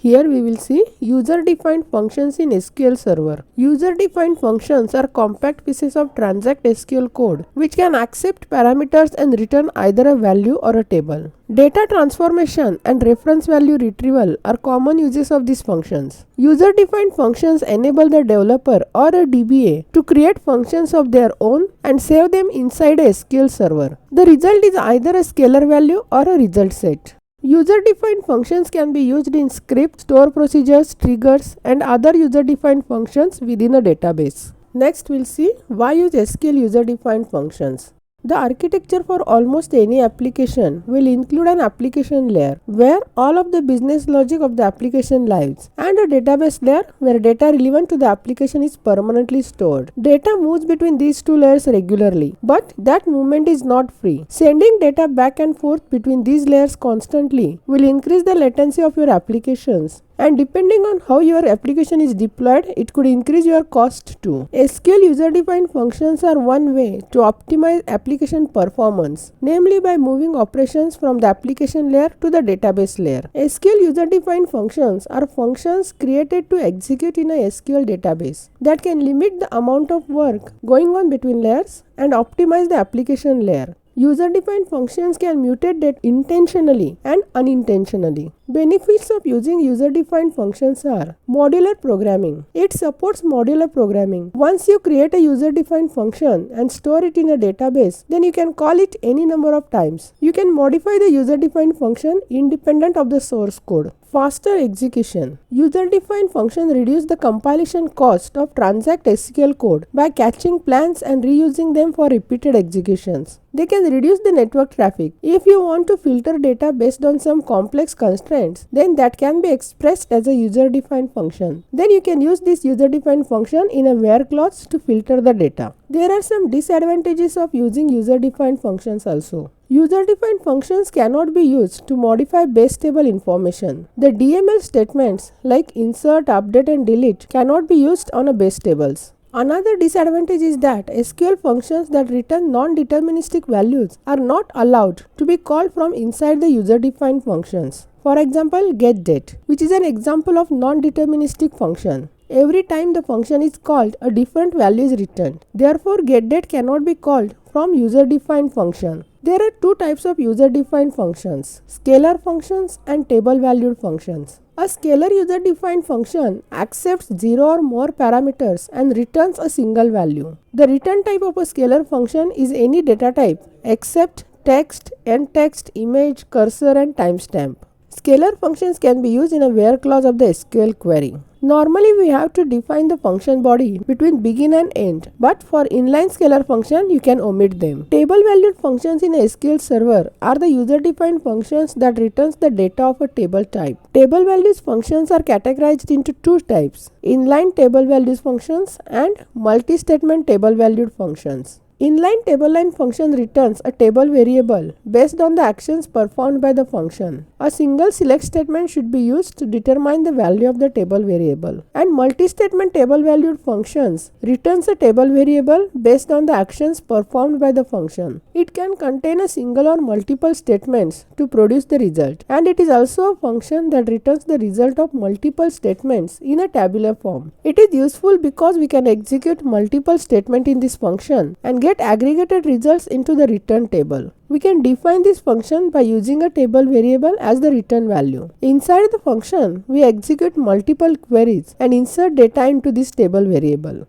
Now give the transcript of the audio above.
Here we will see user-defined functions in SQL Server. User-defined functions are compact pieces of transact SQL code which can accept parameters and return either a value or a table. Data transformation and reference value retrieval are common uses of these functions. User-defined functions enable the developer or a DBA to create functions of their own and save them inside a SQL server. The result is either a scalar value or a result set. User-defined functions can be used in scripts, store procedures, triggers, and other user-defined functions within a database. Next, we'll see why use SQL user-defined functions. The architecture for almost any application will include an application layer where all of the business logic of the application lives and a database layer where data relevant to the application is permanently stored. Data moves between these two layers regularly, but that movement is not free. Sending data back and forth between these layers constantly will increase the latency of your applications. And depending on how your application is deployed, it could increase your cost too. SQL user-defined functions are one way to optimize application performance, namely by moving operations from the application layer to the database layer. SQL user-defined functions are functions created to execute in a SQL database that can limit the amount of work going on between layers and optimize the application layer. User-defined functions can mutate data intentionally and unintentionally. Benefits of using user-defined functions are modular programming. It supports modular programming. Once you create a user-defined function and store it in a database, then you can call it any number of times. You can modify the user-defined function independent of the source code. Faster execution. User-defined functions reduce the compilation cost of transact SQL code by catching plans and reusing them for repeated executions. They can reduce the network traffic. If you want to filter data based on some complex constraints, then that can be expressed as a user-defined function. Then you can use this user-defined function in a where clause to filter the data. There are some disadvantages of using user-defined functions also. User-defined functions cannot be used to modify base table information. The DML statements like insert, update and delete cannot be used on a base tables. Another disadvantage is that SQL functions that return non-deterministic values are not allowed to be called from inside the user-defined functions. For example, getDate, which is an example of non-deterministic function. Every time the function is called, a different value is returned. Therefore, getDate cannot be called from user-defined function. There are two types of user-defined functions, scalar functions and table-valued functions. A scalar user-defined function accepts 0 or more parameters and returns a single value. The return type of a scalar function is any data type except text, end text, image, cursor and timestamp. Scalar functions can be used in a where clause of the SQL query. Normally we have to define the function body between begin and end, but for inline scalar function you can omit them. Table valued functions in a SQL server are the user defined functions that returns the data of a table type. Table values functions are categorized into two types: inline table values functions and multi-statement table valued functions. Inline table line function returns a table variable based on the actions performed by the function. A single select statement should be used to determine the value of the table variable. And multi-statement table valued functions returns a table variable based on the actions performed by the function. It can contain a single or multiple statements to produce the result. And it is also a function that returns the result of multiple statements in a tabular form. It is useful because we can execute multiple statements in this function and get aggregated results into the return table. We can define this function by using a table variable as the return value. Inside the function, we execute multiple queries and insert data into this table variable.